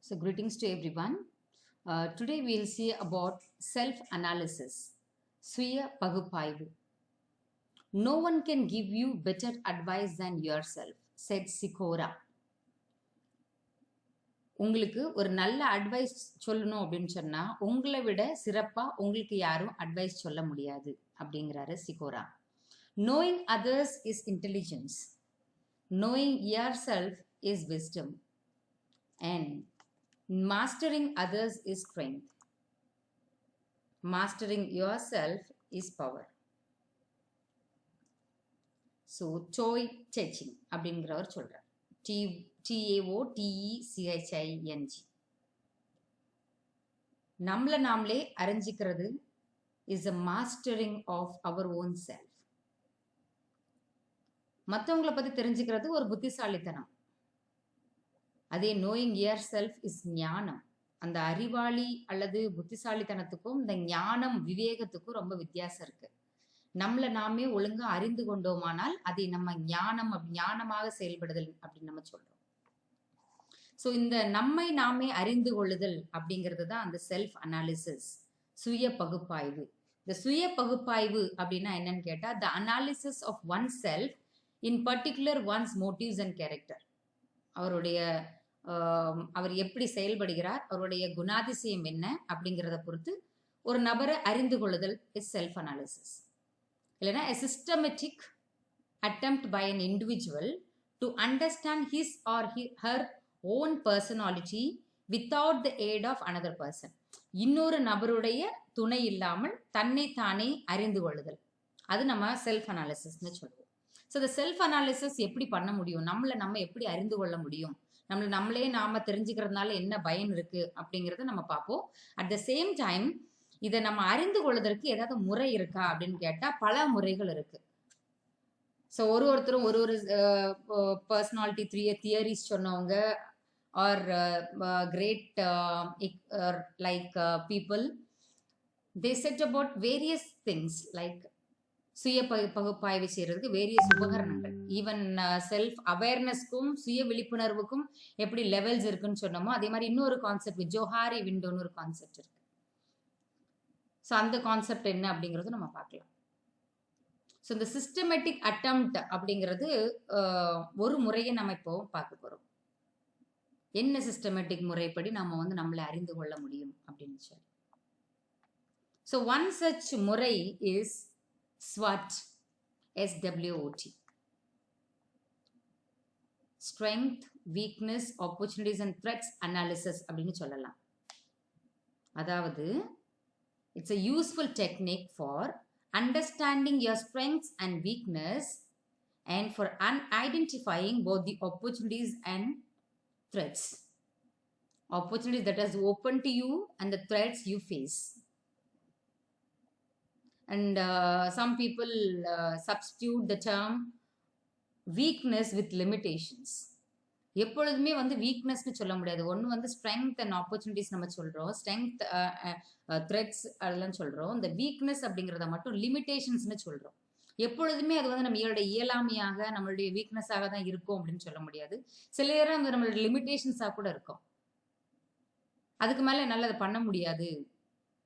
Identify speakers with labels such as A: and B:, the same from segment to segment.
A: So, greetings to everyone. Today we'll see about self-analysis. Suya Pagupaivu. No one can give you better advice than yourself, said Sikora. உங்களுக்கு ஒரு நல்ல advice சொல்லணும் அப்படின்னு சொன்னா உங்களை விட சிறப்பா உங்களுக்கு யாரும் அட்வைஸ் சொல்ல முடியாது அப்படிங்கிறாரு சிகோரா. Knowing others is intelligence, knowing yourself is wisdom, and mastering others is strength. Mastering yourself is power. So, Choi Cheching அப்படிங்கிறவர் சொல்றார். TAOTECHING. நம்மளை நாமளே அறிஞ்சிக்கிறது is a mastering of our own self. மற்றவங்களை பத்தி தெரிஞ்சுக்கிறது ஒரு புத்திசாலித்தனம். அதே நோயிங் யுவர் செல்ஃப் இஸ் ஞானம். அந்த அறிவாளி அல்லது புத்திசாலித்தனத்துக்கும் இந்த ஞானம் விவேகத்துக்கும் ரொம்ப வித்தியாசம் இருக்கு. நம்மளை நாமே ஒழுங்கா அறிந்து கொண்டோமானால் அதை நம்ம ஞானமாக செயல்படுதல் அப்படின்னு நம்ம சொல்றோம். ஸோ இந்த நம்மை நாமே அறிந்து கொள்ளுதல் அப்படிங்கிறது தான் அந்த செல்ஃப் அனாலிசிஸ், சுய பகுப்பாய்வு. இந்த சுய பகுப்பாய்வு அப்படின்னா என்னன்னு கேட்டா the analysis of oneself in particular one's motives and character. அவர் எப்படி செயல்படுகிறார், அவருடைய குணாதிசயம் என்ன அப்படிங்கிறத பொறுத்து ஒரு நபரை அறிந்து கொள்ளுதல் இஸ் செல்ஃப் அனாலிசிஸ். இல்லைன்னா a systematic attempt by an individual to understand his or her own personality without the aid of another person. இன்னொரு நபருடைய துணை இல்லாமல் தன்னை தானே அறிந்து கொள்ளுதல், அது நம்ம செல்ஃப் அனாலிசிஸ்ன்னு சொல்லுவோம். ஸோ இந்த செல்ஃப் அனாலிசிஸ் எப்படி பண்ண முடியும், நம்ம எப்படி அறிந்து கொள்ள முடியும், நம்மளே நாம தெரிஞ்சுக்கிறதுனால என்ன பயன் இருக்கு அப்படிங்கிறத நம்ம பார்ப்போம். அட் த சேம் டைம் இதை நம்ம அறிந்து கொள்வதற்கு ஏதாவது முறை இருக்கா அப்படின்னு கேட்டா பல முறைகள் இருக்கு. ஸோ ஒருத்தரும் ஒரு பர்சனாலிட்டி தியரிஸ் சொன்னவங்க are great like people they said about various things like சுய பகுப்பாய்வு செய்யறதுக்கு வேரியஸ் உபகரணங்கள். ஈவன் செல்ஃப் அவேர்னஸ்க்கும் சுய விழிப்புணர்வுக்கும் எப்படி லெவல்ஸ் இருக்குன்னு சொன்னோமோ அதே மாதிரி இன்னொரு கான்செப்ட் ஜோஹாரி விண்டோன்னு ஒரு கான்செப்ட் இருக்கு. ஸோ அந்த கான்செப்ட் என்ன அப்படிங்கிறது நம்ம பார்க்கலாம். ஸோ இந்த சிஸ்டமேட்டிக் அட்டம்ப்ட் அப்படிங்கிறது ஒரு முறையை நம்ம இப்போ பார்க்க போறோம். என்ன சிஸ்டமேட்டிக் முறைப்படி நம்ம நம்மளை அறிந்து கொள்ள முடியும் அப்படின்னு சொல்லி. ஸோ ஒன் சச் முறை is SWOT, SWOT. Strength, weakness, opportunities and threats analysis அப்படின்னு சொல்லலாம். அதாவது it's a useful technique for understanding your strengths and weakness and for identifying both the opportunities and threats. Opportunities that is open to you and the threats you face. And some people substitute the term weakness with limitations. எப்பொழுதுமே வீக்னஸ்னு சொல்ல முடியாது. ஒன்று strength and opportunities நம்ம சொல்கிறோம், strength threads அதெல்லாம் சொல்கிறோம். இந்த weakness அப்படிங்கிறத மட்டும் லிமிட்டேஷன்ஸ்னு சொல்கிறோம். எப்பொழுதுமே அது நம்மளோட இயலாமையாக நம்மளுடைய வீக்னஸாக தான் இருக்கும் அப்படின்னு சொல்ல முடியாது. சில நேரம் நம்மளோட லிமிட்டேஷன்ஸாக கூட இருக்கும். அதுக்கு மேலே என்னால் அதை பண்ண முடியாது,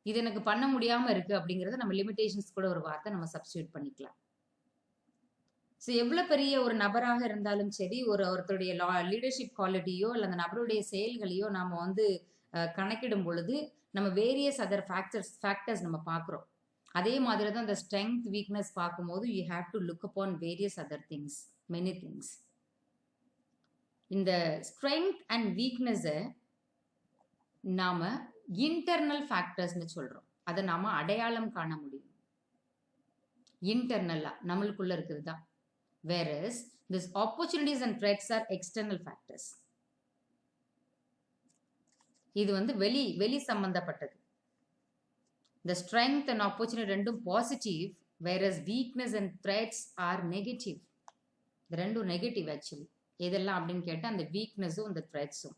A: இது எனக்கு பண்ண முடியாம இருக்கு அப்படிங்கறத நம்ம லிமிடேஷன்ஸ் கூட ஒரு வார்த்தை நம்ம சப்ஸ்டியூட் பண்ணிக்கலாம். ஸோ எவ்வளவு பெரிய ஒரு நபராக இருந்தாலும் சரி, ஒருத்தருடைய லீடர்ஷிப் குவாலிட்டியோ அல்ல அந்த நபருடைய செயல்களையோ நாம கணக்கிடும் பொழுது நம்ம வேரியஸ் அதர் ஃபேக்டர்ஸ் நம்ம பார்க்குறோம். அதே மாதிரி தான் இந்த ஸ்ட்ரென்த் வீக்னஸ் பார்க்கும்போது you have to look upon various other things, many things. இந்த ஸ்ட்ரென்த் அண்ட் வீக்னஸை நாம இன்டர்னல் ஃபேக்டர்ஸ்னு சொல்றோம். அதை நாம அடையாளம் காண முடியும். இன்டர்னலா நம்மளுக்குள்ள இருக்குது தான். whereas this opportunities and threats are external factors. இது வெளி சம்பந்தப்பட்டது. the strength and opportunity ரெண்டும் positive, whereas weakness and threats are negative. இது ரெண்டும் நெகட்டிவ் ஆக்சுவலி. எதெல்லாம் அப்படின்னு கேட்டா அந்த வீக்னஸும் இந்த த்ரெட்ஸும்.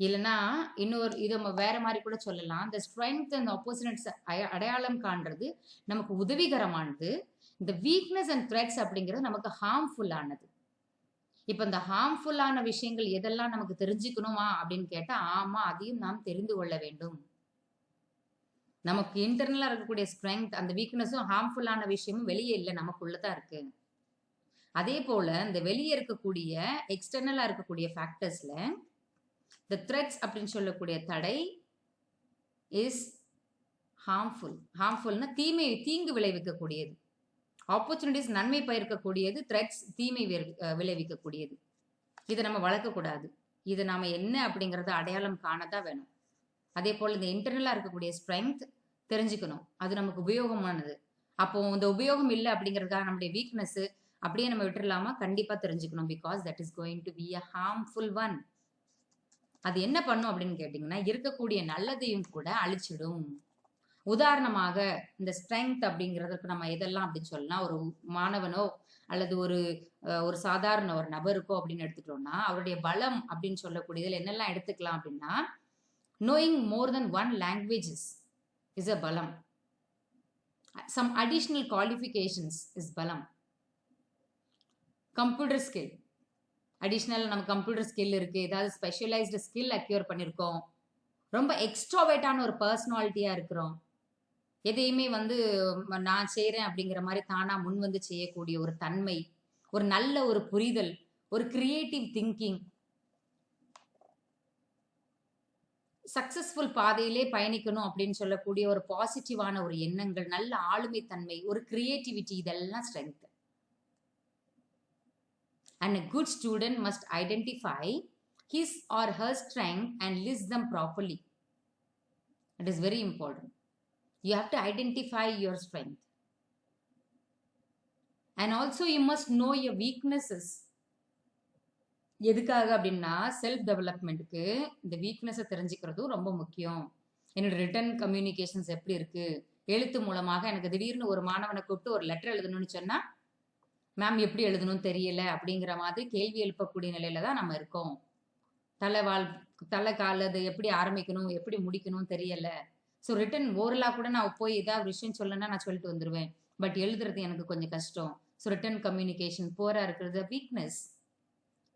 A: இல்லைன்னா இன்னொரு இதை வேற மாதிரி கூட சொல்லலாம். இந்த ஸ்ட்ரென்த் அண்ட் ஆப்போசிட்ஸ் அடையாளம் காண்றது நமக்கு உதவிகரமானது. இந்த வீக்னஸ் அண்ட் த்ரெட்ஸ் அப்படிங்கிறது நமக்கு ஹார்ம்ஃபுல்லானது. இப்ப இந்த ஹார்ம்ஃபுல்லான விஷயங்கள் எதெல்லாம் நமக்கு தெரிஞ்சுக்கணுமா அப்படின்னு கேட்டா, ஆமா, அதையும் நாம் தெரிந்து கொள்ள வேண்டும். நமக்கு இன்டர்னலா இருக்கக்கூடிய ஸ்ட்ரென்த், அந்த வீக்னஸும் ஹார்ம்ஃபுல்லான விஷயமும் வெளியே இல்ல, நமக்குள்ளதான் இருக்கு. அதே போல இந்த வெளியே இருக்கக்கூடிய எக்ஸ்டர்னலா இருக்கக்கூடிய ஃபேக்டர்ஸ்ல the threats அப்படின்னு சொல்லக்கூடிய தடை இஸ் ஹார்ம்ஃபுல்னா தீங்கு விளைவிக்கக்கூடியது. ஆப்பர்ச்சுனிட்டிஸ் நன்மை பயக்கக்கூடியது, த்ரெட்ஸ் தீமை விளைவிக்கக்கூடியது. இதை நம்ம வளர்க்கக்கூடாது. இதை நாம என்ன அப்படிங்கறத அடையாளம் காணதான் வேணும். அதே போல இந்த இன்டர்னலா இருக்கக்கூடிய ஸ்ட்ரென்த் தெரிஞ்சுக்கணும், அது நமக்கு உபயோகமானது. அப்போ இந்த உபயோகம் இல்லை அப்படிங்கிறதுக்காக நம்முடைய வீக்னஸ் அப்படியே நம்ம விட்டுறலாமா? கண்டிப்பா தெரிஞ்சுக்கணும். Because that is going to be a harmful one. அது என்ன பண்ணும் அப்படின்னு கேட்டீங்கன்னா, இருக்கக்கூடிய நல்லதையும் கூட அழிச்சிடும். உதாரணமாக இந்த ஸ்ட்ரென்த் அப்படிங்கிறதுக்கு நம்ம எதெல்லாம் அப்படின்னு சொல்லலாம், ஒரு மாணவனோ அல்லது ஒரு சாதாரண ஒரு நபருக்கோ அப்படின்னு எடுத்துட்டோம்னா, அவருடைய பலம் அப்படின்னு சொல்லக்கூடியதில் என்னெல்லாம் எடுத்துக்கலாம் அப்படின்னா, knowing more than one languages is a பலம். some additional qualifications is பலம். கம்ப்யூட்டர் ஸ்கில், அடிஷ்னல் நம்ம கம்ப்யூட்டர் ஸ்கில் இருக்கு, ஏதாவது ஸ்பெஷலைஸ்டு ஸ்கில் அக்யூர் பண்ணியிருக்கோம், ரொம்ப எக்ஸ்ட்ரோவேட்டான ஒரு பர்சனாலிட்டியா இருக்கிறோம், எதையுமே நான் செய்கிறேன் அப்படிங்கிற மாதிரி தானா முன் வந்து செய்யக்கூடிய ஒரு தன்மை, ஒரு நல்ல ஒரு புரிதல், ஒரு கிரியேட்டிவ் திங்கிங், சக்சஸ்ஃபுல் பாதையிலே பயணிக்கணும் அப்படின்னு சொல்லக்கூடிய ஒரு பாசிட்டிவான ஒரு எண்ணங்கள், நல்ல ஆளுமை தன்மை, ஒரு கிரியேட்டிவிட்டி, இதெல்லாம் strength. And a good student must identify his or her strength and list them properly. It is very important. You have to identify your strength. And also you must know your weaknesses. எதுக்காக அப்படின்னா, self டெவலப்மெண்ட்டுக்கு இந்த வீக்னஸை தெரிஞ்சுக்கிறதும் ரொம்ப முக்கியம். என்னோட return communications எப்படி இருக்கு, எழுத்து மூலமாக எனக்கு திடீர்னு ஒரு மாணவனை கூப்பிட்டு ஒரு லெட்டர் எழுதணும்னு சொன்னா, மேம் எப்படி எழுதணும்னு தெரியல அப்படிங்கிற மாதிரி கேள்வி எழுப்பக்கூடிய நிலையில தான் நம்ம இருக்கோம். தலை கால் அது எப்படி ஆரம்பிக்கணும், எப்படி முடிக்கணும் தெரியல. ஸோ ரிட்டன் ஓரலாக கூட நான் போய் ஏதாவது விஷயம் சொல்லணும்னா நான் சொல்லிட்டு வந்துடுவேன். பட் எழுதுறது எனக்கு கொஞ்சம் கஷ்டம். ஸோ ரிட்டன் கம்யூனிகேஷன் போரா இருக்கிறது weakness.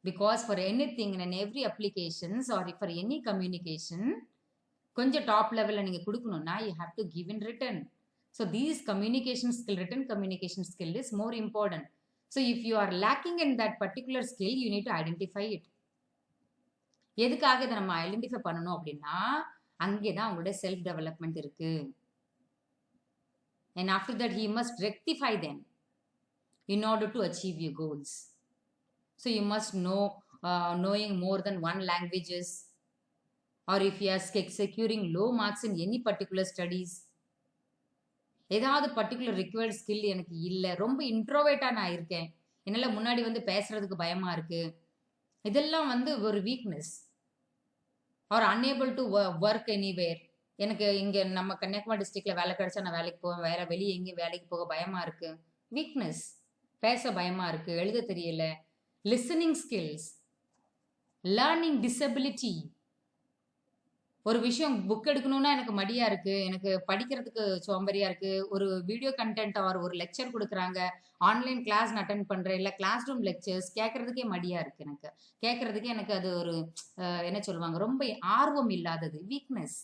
A: Because for anything and every applications are for any communication கொஞ்சம் டாப் லெவலில் நீங்கள் கொடுக்கணும்னா you have to give in written. So these communication skill, written communication skill is more important. So if you are lacking in that particular skill, you need to identify it. எதுக்காக இதை நம்ம identify பண்ணணும் அப்படின்னா, அங்கேதான் உங்களுடைய self development இருக்கு. And after that he must rectify them in order to achieve your goals. So you must know knowing more than one languages, or if you are securing low marks in any particular studies, ஏதாவது particular required skill எனக்கு இல்லை, ரொம்ப இன்ட்ரோவேட்டா நான் இருக்கேன், என்னால் முன்னாடி பேசுறதுக்கு பயமா இருக்கு, இதெல்லாம் ஒரு weakness. Are unable to work anywhere, எனக்கு இங்கே நம்ம கன்னியாகுமரி டிஸ்ட்ரிக்ட்ல வேலை கிடைச்சா நான் வேலைக்கு போவேன், வேற வெளியே எங்கேயும் வேலைக்கு போக பயமா இருக்கு, வீக்னஸ். பேச பயமா இருக்கு, எழுத தெரியல. Listening skills, learning disability. ஒரு விஷயம் புக் எடுக்கணும்னா எனக்கு மடியா இருக்கு, எனக்கு படிக்கிறதுக்கு சோம்பரியா இருக்கு, ஒரு வீடியோ கண்டென்ட் ஆர் ஒரு லெக்சர் கொடுக்குறாங்க, ஆன்லைன் கிளாஸ் நான் அட்டென்ட் பண்றேன், இல்லை கிளாஸ் ரூம் லெக்சர்ஸ் கேட்கறதுக்கே மடியா இருக்கு, எனக்கு கேட்கறதுக்கே எனக்கு அது ஒரு என்ன சொல்லுவாங்க, ரொம்ப ஆர்வம் இல்லாதது, வீக்னஸ்.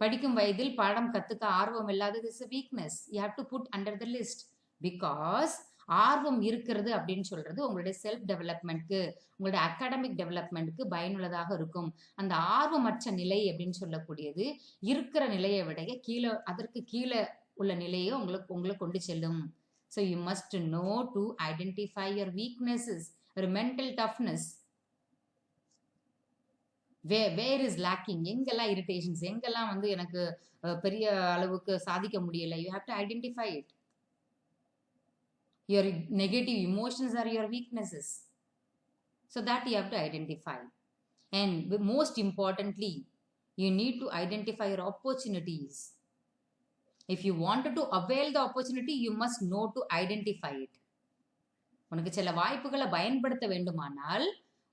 A: படிக்கும் வயதில் பாடம் கத்துக்க ஆர்வம் இல்லாதது is a weakness. You have to put under the list. Because ஆர்வம் இருக்கிறது அப்படின்னு சொல்றது உங்களுடைய செல்ஃப் டெவலப்மெண்ட்க்கு, உங்களுடைய அகாடமிக் டெவலப்மெண்ட்க்கு பயனுள்ளதாக இருக்கும். அந்த ஆர்வமற்ற நிலை அப்படின்னு சொல்லக்கூடியது இருக்கிற நிலையை விட அதற்கு கீழே உள்ள நிலையை உங்களை கொண்டு செல்லும். So you must know to identify your weaknesses, ஒரு mental toughness. Where is lacking, எங்கெல்லாம் இரிட்டேஷன்ஸ், எங்கெல்லாம் எனக்கு பெரிய அளவுக்கு சாதிக்க முடியல. You have to identify it. Your negative emotions are your weaknesses. So that you have to identify. And most importantly, you need to identify your opportunities. If you wanted to avail the opportunity, you must know to identify it. உனக்கு சில வாய்ப்புகளை பயன்படுத்த வேண்டுமானால்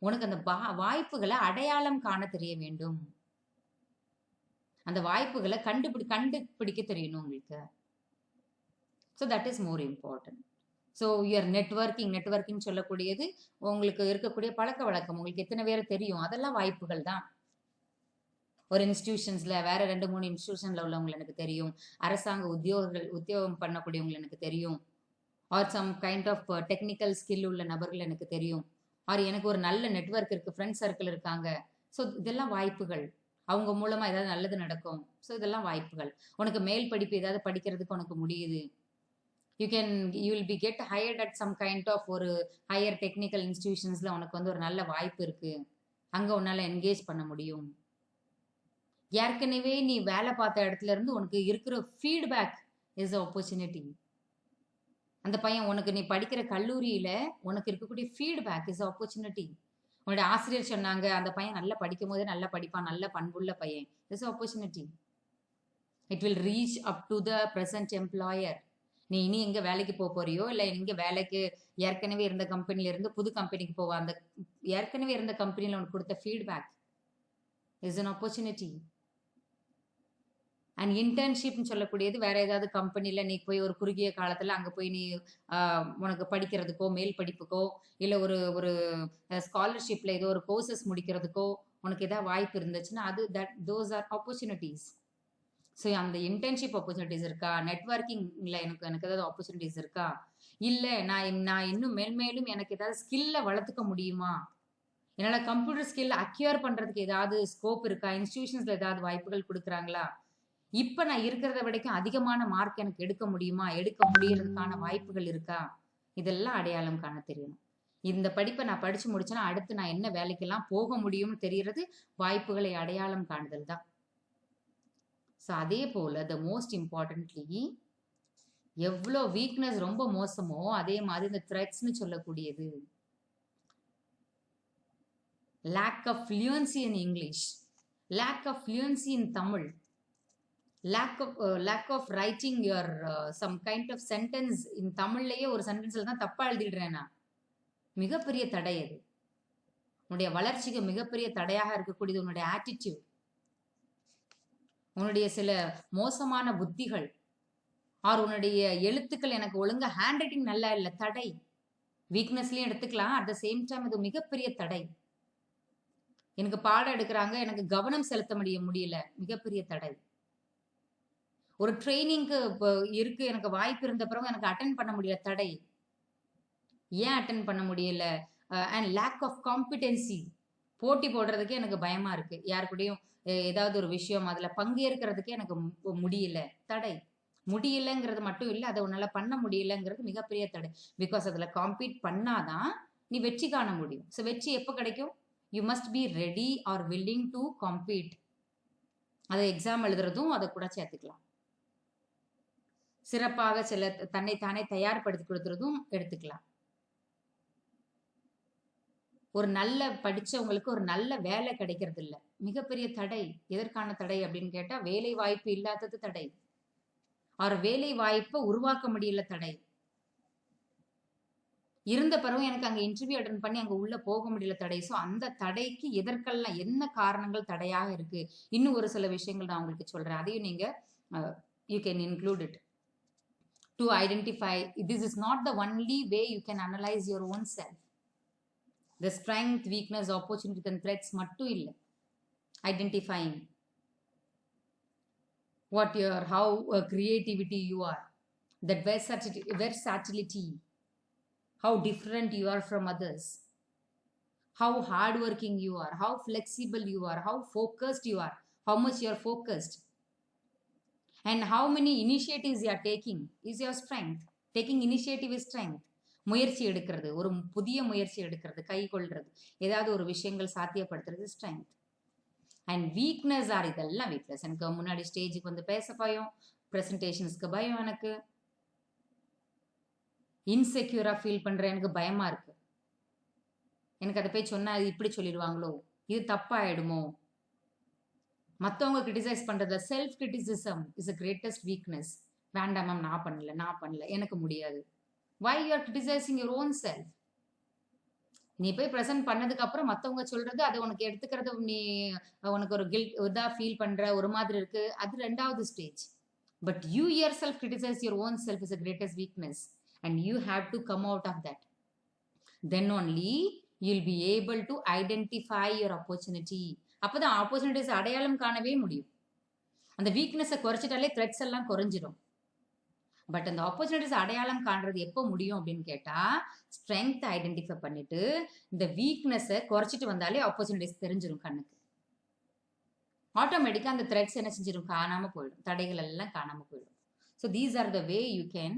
A: உனக்கு அந்த வாய்ப்புகளை அடையாளம் காண தெரிய வேண்டும். அந்த வாய்ப்புகளை கண்டுபிடிக்க தெரியணும் உங்களுக்கு. So that is more important. So your networking சொல்லக்கூடியது உங்களுக்கு இருக்கக்கூடிய பழக்க வழக்கம், உங்களுக்கு எத்தனை பேர் தெரியும், அதெல்லாம் வாய்ப்புகள் தான். ஒரு இன்ஸ்டிடியூஷன்ஸில் வேற 2-3 இன்ஸ்டிடியூஷனில் உள்ளவங்களை எனக்கு தெரியும், அரசாங்க உத்தியோகம் பண்ணக்கூடியவங்களை எனக்கு தெரியும், are some kind of technical skill உள்ள நபர்கள் எனக்கு தெரியும், ஆர் எனக்கு ஒரு நல்ல நெட்வொர்க் இருக்குது, ஃப்ரெண்ட் சர்க்கிள் இருக்காங்க. ஸோ இதெல்லாம் வாய்ப்புகள், அவங்க மூலமாக ஏதாவது நல்லது நடக்கும். ஸோ இதெல்லாம் வாய்ப்புகள். உனக்கு மேல் படிப்பு ஏதாவது படிக்கிறதுக்கு உனக்கு முடியுது, you will be get hired at some kind of ஒரு ஹையர் டெக்னிக்கல் இன்ஸ்டிடியூஷன்ஸில் உனக்கு வந்து ஒரு நல்ல வாய்ப்பு இருக்குது, அங்கே உன்னால் என்கேஜ் பண்ண முடியும். ஏற்கனவே நீ வேலை பார்த்த இடத்துல இருந்து உனக்கு இருக்கிற ஃபீட்பேக் இஸ் ஆப்பர்ச்சுனிட்டி. அந்த பையன் உனக்கு நீ படிக்கிற கல்லூரியில உனக்கு இருக்கக்கூடிய ஃபீட்பேக் இஸ் ஆப்பர்ச்சுனிட்டி. உன்னுடைய ஆசிரியர் சொன்னாங்க அந்த பையன் நல்லா படிக்கும் போதே நல்லா படிப்பான், நல்ல பண்புள்ள பையன், is opportunity. It will reach up to the present employer. நீ இனி எங்க வேலைக்கு போறியோ இல்லை இங்க வேலைக்கு ஏற்கனவே இருந்த கம்பெனில இருந்து புது கம்பெனிக்கு போவா, அந்த ஏற்கனவே இருந்த கம்பெனியில் உனக்கு கொடுத்த feedback is an opportunity. And இன்டர்ன்ஷிப்னு சொல்லக்கூடியது வேற ஏதாவது கம்பெனியில் நீ போய் ஒரு குறுகிய காலத்தில் அங்கே போய் நீ உனக்கு படிக்கிறதுக்கோ மேல் படிப்புக்கோ இல்லை ஒரு ஒரு ஸ்காலர்ஷிப்பில் ஏதோ ஒரு கோர்சஸ் முடிக்கிறதுக்கோ உனக்கு ஏதாவது வாய்ப்பு இருந்துச்சுன்னா அது தோஸ் ஆர் ஆப்பர்ச்சுனிட்டிஸ். ஸோ அந்த இன்டர்ன்ஷிப் ஆப்பர்ச்சுனிட்டிஸ் இருக்கா, நெட்வொர்க்கிங்கில் எனக்கு ஏதாவது ஆப்பர்ச்சுனிட்டிஸ் இருக்கா, இல்லை நான் இன்னும் மேல்மேலும் எனக்கு ஏதாவது ஸ்கில்லை வளர்த்துக்க முடியுமா, என்னால் கம்ப்யூட்டர் ஸ்கில் அக்யூர் பண்ணுறதுக்கு ஏதாவது ஸ்கோப் இருக்கா, இன்ஸ்டிடியூஷன்ஸில் ஏதாவது வாய்ப்புகள் கொடுக்குறாங்களா, இப்போ நான் இருக்கிறத விடைக்கும் அதிகமான மார்க் எனக்கு எடுக்க முடியுமா, எடுக்க முடியறதுக்கான வாய்ப்புகள் இருக்கா, இதெல்லாம் அடையாளம் காண தெரியணும். இந்த படிப்பை நான் படித்து முடிச்சேன்னா அடுத்து நான் என்ன வேலைக்கெல்லாம் போக முடியும்னு தெரியறது வாய்ப்புகளை அடையாளம் காணுதல் தான். ஸோ அதே போல் த மோஸ்ட் இம்பார்ட்டன்ட்லி எவ்வளோ வீக்னஸ் ரொம்ப மோசமோ அதே மாதிரி இந்த த்ரெட்ஸ்னு சொல்லக்கூடியது lack of fluency in English, lack of fluency in Tamil, lack of writing your some kind of sentence in தமிழ்லயே ஒரு சென்டென்ஸ்ல தான் தப்பா எழுதிடுறேன்னா மிகப்பெரிய தடை. அது உன்னுடைய வளர்ச்சிக்கு மிகப்பெரிய தடையாக இருக்கக்கூடியது உன்னுடைய ஆட்டிடியூட், உன்னுடைய சில மோசமான புத்திகள், ஆர் உன்னுடைய எழுத்துக்கள் எனக்கு ஒழுங்கா ஹேண்ட் ரைட்டிங் நல்லா இல்லை, தடை. வீக்னஸ்லயும் எடுத்துக்கலாம், அட் த சேம் டைம் இது மிகப்பெரிய தடை. எனக்கு பாடம் எடுக்கிறாங்க, எனக்கு கவனம் செலுத்த முடியல, மிகப்பெரிய தடை. ஒரு ட்ரைனிங்க்கு இருக்கு, எனக்கு வாய்ப்பு இருந்த பிறகு எனக்கு அட்டென்ட் பண்ண முடியல, தடை. ஏன் அட்டென்ட் பண்ண முடியல? அண்ட் லேக் ஆஃப் காம்பிடென்சி, போட்டி போடுறதுக்கே எனக்கு பயமா இருக்கு, யாருக்கூடையும் ஏதாவது ஒரு விஷயம் அதுல பங்கேற்கிறதுக்கே எனக்கு முடியல, தடை. முடியலங்கிறது மட்டும் இல்லை, அதை உன்னால பண்ண முடியலங்கிறது மிகப்பெரிய தடை. பிகாஸ் அதுல காம்பீட் பண்ணாதான் நீ வெற்றி காண முடியும். ஸோ வெற்றி எப்போ கிடைக்கும்? You must be ready are willing to compete. அதை எக்ஸாம் எழுதுறதும் அதை கூட சேர்த்துக்கலாம். சிறப்பாக சில தன்னைத்தானே தயார்படுத்தி கொடுத்துறதும் எடுத்துக்கலாம். ஒரு நல்ல படிச்சவங்களுக்கு ஒரு நல்ல வேலை கிடைக்கிறது இல்லை, மிகப்பெரிய தடை. எதற்கான தடை அப்படின்னு கேட்டா வேலை வாய்ப்பு இல்லாதது தடை, அவர் வேலை வாய்ப்பை உருவாக்க முடியல, தடை. இருந்த பிறகு எனக்கு அங்க இன்டர்வியூ அட்டன் பண்ணி அங்க உள்ள போக முடியல, தடை. ஸோ அந்த தடைக்கு எதற்கெல்லாம் என்ன காரணங்கள் தடையாக இருக்கு, இன்னும் ஒரு சில விஷயங்கள் நான் உங்களுக்கு சொல்றேன், அதையும் நீங்க you can include it to identify. This is not the only way you can analyze your own self. The strength, weakness, opportunities and threats mattu illa. Identifying how creativity you are, that versatility, how different you are from others, how hardworking you are, how flexible you are, how focused you are, how much you are focused, and how many initiatives you are taking is your strength. Taking initiative is strength. முயற்சி எடுக்கிறது, ஒரு புதிய முயற்சி எடுக்கிறது, கை கொள்றது, ஏதாவது ஒரு விஷயங்கள் சாத்தியப்படுத்துறது ஸ்ட்ரென்த். அண்ட் வீக்னஸ் ஆர் இதெல்லாம் வீக்னஸ். எனக்கு முன்னாடி ஸ்டேஜுக்கு வந்து பேச பயம், ப்ரெசன்டேஷன்ஸ்க்கு பயம், எனக்கு இன்செக்யூரா ஃபீல் பண்றேன், எனக்கு பயமா இருக்கு, எனக்கு அதை போய் சொன்னா இது இப்படி சொல்லிடுவாங்களோ, இது தப்பாயிடுமோ, மற்றவங்க கிரிட்டிசைஸ் பண்றதுல self criticism is a greatest weakness. வேண்டாம் மேம், நான் பண்ணல, எனக்கு முடியாது. Why you are criticising your own self? நீ போய் ப்ரெசென்ட் பண்ணதுக்கு அப்புறம் மற்றவங்க சொல்றது அதை உனக்கு எடுத்துக்கிறது, நீ உனக்கு ஒரு கில்ட் இதா ஃபீல் பண்ற, ஒரு மாதிரி இருக்கு, அது ரெண்டாவது stage. But you your self criticise your own self is a greatest weakness. and you have to come out of that. Then only you'll be able to identify your opportunity. அப்பதான் opportunities அடையாளம் காணவே முடியும். அந்த வீக்னஸை குறைச்சிட்டாலே threads எல்லாம் குறைஞ்சிடும். But அந்த opportunities அடையாளம் காண்றது எப்போ முடியும் அப்படின்னு கேட்டா, ஸ்ட்ரென்த் ஐடென்டிஃபை பண்ணிட்டு இந்த வீக்னஸை குறைச்சிட்டு வந்தாலே ஆப்பர்ச்சுனிட்டிஸ் தெரிஞ்சிடும் கண்ணுக்கு. ஆட்டோமேட்டிக்கா அந்த த்ரெட்ஸ் என்ன செஞ்சிடும், காணாம போயிடும், தடைகள் எல்லாம் காணாம போயிடும். So these are the way you can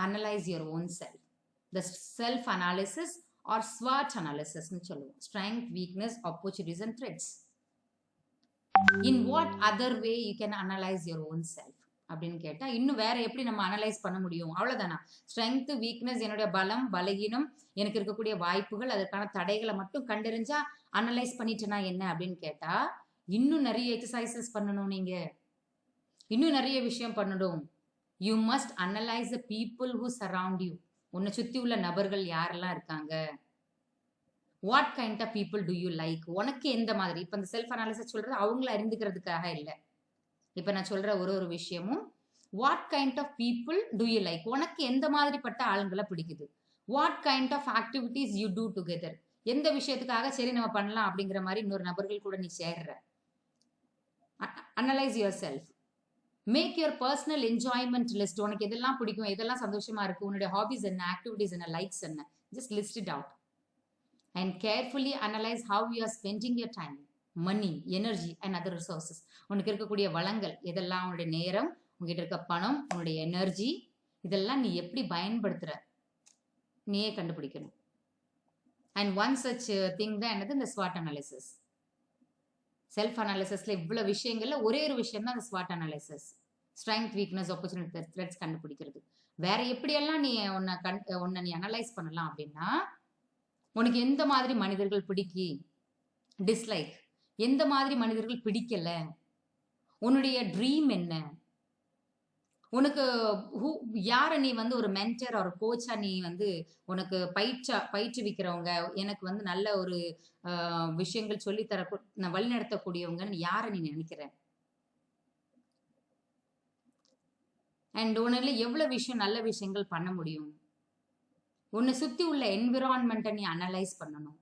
A: analyse your own self. The self analysis or ஸ்வாட் அனாலிசிஸ்ன்னு சொல்லுவோம். Strength, weakness, opportunities and threats. In what other way you can analyse your own self அப்படின்னு கேட்டா, இன்னும் வேற எப்படி நம்ம அனலைஸ் பண்ண முடியும்? அவ்வளவுதானா? ஸ்ட்ரென்த், வீக்னஸ், என்னுடைய பலம், பலகீனம், எனக்கு இருக்கக்கூடிய வாய்ப்புகள், அதற்கான தடைகளை மட்டும் கண்டறிஞ்சா அனலைஸ் பண்ணிட்டேனா என்ன அப்படின்னு கேட்டா, இன்னும் நிறைய எக்ஸசைசஸ் பண்ணணும். நீங்க இன்னும் நிறைய விஷயம் பண்ணணும். You must analyse the people who surround you. உன்னை சுத்தி உள்ள நபர்கள் யாரெல்லாம் இருக்காங்க. What kind of people do you like? உனக்கு எந்த மாதிரி? இப்ப இந்த செல்ஃப் அனாலிசிஸ் சொல்றது அவங்கள அறிந்துக்கிறதுக்காக இல்லை. இப்ப நான் சொல்ற ஒரு விஷயமும் what kind of people do you like, உனக்கு எந்த மாதிரிப்பட்ட ஆளுங்களை பிடிக்குது. What kind of activities you do together, எந்த விஷயத்துக்காக சரி நம்ம பண்ணலாம் அப்படிங்கிற மாதிரி இன்னொரு நபர்கள் கூட நீ சேர்ற. Analyse your self. Make your personal enjoyment list. உனக்கு எதெல்லாம் பிடிக்கும், எதெல்லாம் சந்தோஷமா இருக்கு, உன்னுடைய ஹாபிஸ் என்ன, ஆக்டிவிட்டிஸ் என்ன, லைக்ஸ் என்ன, just list it out. And carefully analyse how you are spending your time, money, energy and other resources. உனக்கு இருக்கக்கூடிய வளங்கள் எதெல்லாம், உன்னுடைய நேரம், உங்ககிட்ட இருக்க பணம், உன்னுடைய எனர்ஜி, இதெல்லாம் நீ எப்படி பயன்படுத்துற நீயே கண்டுபிடிக்கணும். அண்ட் ஒன் சச் திங் தான் என்னது, இந்த ஸ்வாட் அனாலிசிஸ். செல்ஃப் அனாலிசிஸ்ல இவ்வளவு விஷயங்கள்ல ஒரே ஒரு விஷயம் தான் அந்த ஸ்வாட் analysis. Strength, weakness, opportunity, threats கண்டுபிடிக்கிறது. வேற எப்படியெல்லாம் நீ உன்னை நீ அனலைஸ் பண்ணலாம் அப்படின்னா, உனக்கு எந்த மாதிரி மனிதர்கள் பிடிக்கி, டிஸ்லைக், எந்த மாதிரி மனிதர்கள் பிடிக்கல, உன்னுடைய ட்ரீம் என்ன, உனக்கு யார நீ வந்து ஒரு மென்டர் ஒரு கோச்சா நீ வந்து உனக்கு பயிற்றுவிக்கிறவங்க, எனக்கு வந்து நல்ல ஒரு விஷயங்கள் சொல்லித்தர வழி நடத்தக்கூடியவங்கன்னு யார நீ நினைக்கிற? அண்ட் உன்ன எவ்வளவு விஷயம் நல்ல விஷயங்கள் பண்ண முடியும். உன்னை சுத்தி உள்ள என்விரான்மெண்ட்டை நீ அனலைஸ் பண்ணணும்.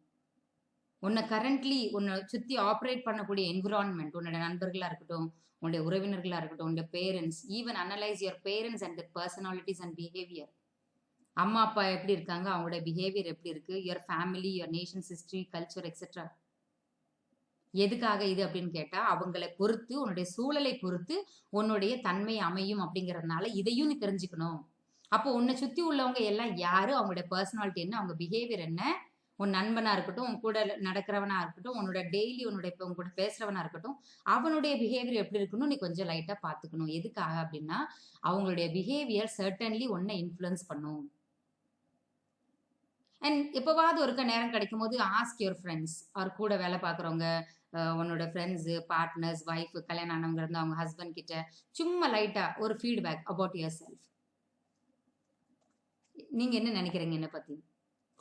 A: உன்னை கரண்ட்லி உன்னை சுத்தி ஆப்ரேட் பண்ணக்கூடிய என்விரான்மெண்ட், உன்னோட நண்பர்களா இருக்கட்டும், உன்னுடைய உறவினர்களா இருக்கட்டும், உன்னுடைய parents, even analyse your parents and personalities and behaviour. அம்மா அப்பா எப்படி இருக்காங்க, அவங்களுடைய பிஹேவியர் எப்படி இருக்கு, your family, your Nations history, culture etcetera. எதுக்காக இது அப்படின்னு கேட்டா, அவங்களை பொறுத்து, உன்னுடைய சூழலை பொறுத்து உன்னுடைய தன்மை அமையும் அப்படிங்கறதுனால இதையும் நீ தெரிஞ்சுக்கணும். அப்போ உன்னை சுத்தி உள்ளவங்க எல்லாம் யாரு, அவங்களுடைய பர்சனாலிட்டி என்ன, அவங்க பிஹேவியர் என்ன, உன் நண்பனா இருக்கட்டும், உன் கூட நடக்கிறவனா இருக்கட்டும், உன்னோட டெய்லி உன் கூட பேசுறவனா இருக்கட்டும், அவனுடைய பிஹேவியர் எப்படி இருக்குன்னு நீ கொஞ்சம் லைட்டா பாத்துக்கணும். எதுக்காக அப்படின்னா, அவங்களுடைய பிஹேவியர் சர்டன்லி உன்னை இன்ஃப்ளூயன்ஸ் பண்ணும். அண்ட் எப்பவாவது ஒருக்க நேரம் கிடைக்கும் போது ஆஸ்க் யுவர் ஃப்ரெண்ட்ஸ், அவர் கூட வேலை பார்க்குறவங்க, உன்னோட ஃப்ரெண்ட்ஸு, பார்ட்னர்ஸ், ஒய்ஃப், கல்யாணம் ஆனவங்க இருந்தால் அவங்க ஹஸ்பண்ட் கிட்ட சும்மா லைட்டா ஒரு ஃபீட்பேக் அபவுட் யுவர் செல்ஃப். நீங்க என்ன நினைக்கிறீங்க என்னை பத்தி?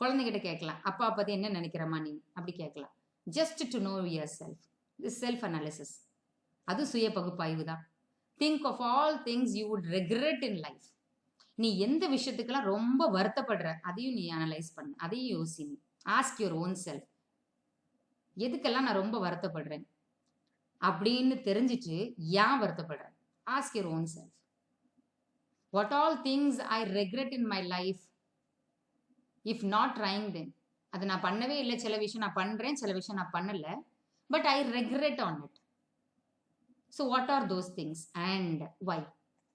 A: குழந்தைகிட்ட கேட்கலாம், அப்பா பத்தி என்ன நினைக்கிறமா நீ அப்படி கேட்கலாம். Just to know your self. This self analysis, அது சுய பகுப்பாய்வு தான். Think of all things you would regret in life. நீ எந்த விஷயத்துக்கெல்லாம் ரொம்ப வருத்தப்படுற அதையும் நீ அனலைஸ் பண்ணு, அதையும் யோசி. நீ ஆஸ்க் யுவர் ஓன் செல்ஃப், எதுக்கெல்லாம் நான் ரொம்ப வருத்தப்படுறேன் அப்படின்னு தெரிஞ்சிட்டு ஏன் வருத்தப்படுறேன்? Ask your own self. What all things I regret in my life if not trying then. அதை நான் பண்ணவே இல்லை, சில விஷயம் நான் பண்றேன், சில விஷயம் நான் பண்ணல, but I regret on it. So what are those things and why?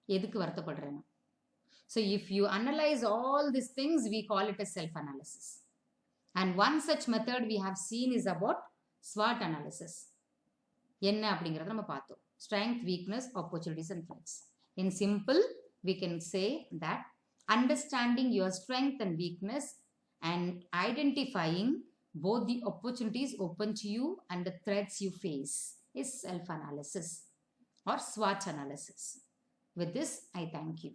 A: எதுக்கு வருத்தப்படுறேன்? So if you analyze all these things, we call it a self-analysis. And one such method we have seen is about SWOT analysis. என்ன அப்படிங்கறத நம்ம பார்த்தோம். Strength, weakness, opportunities and threats. In simple, we can say that understanding your strength and weakness and identifying both the opportunities open to you and the threats you face is self-analysis or SWOT analysis. With this, I thank you.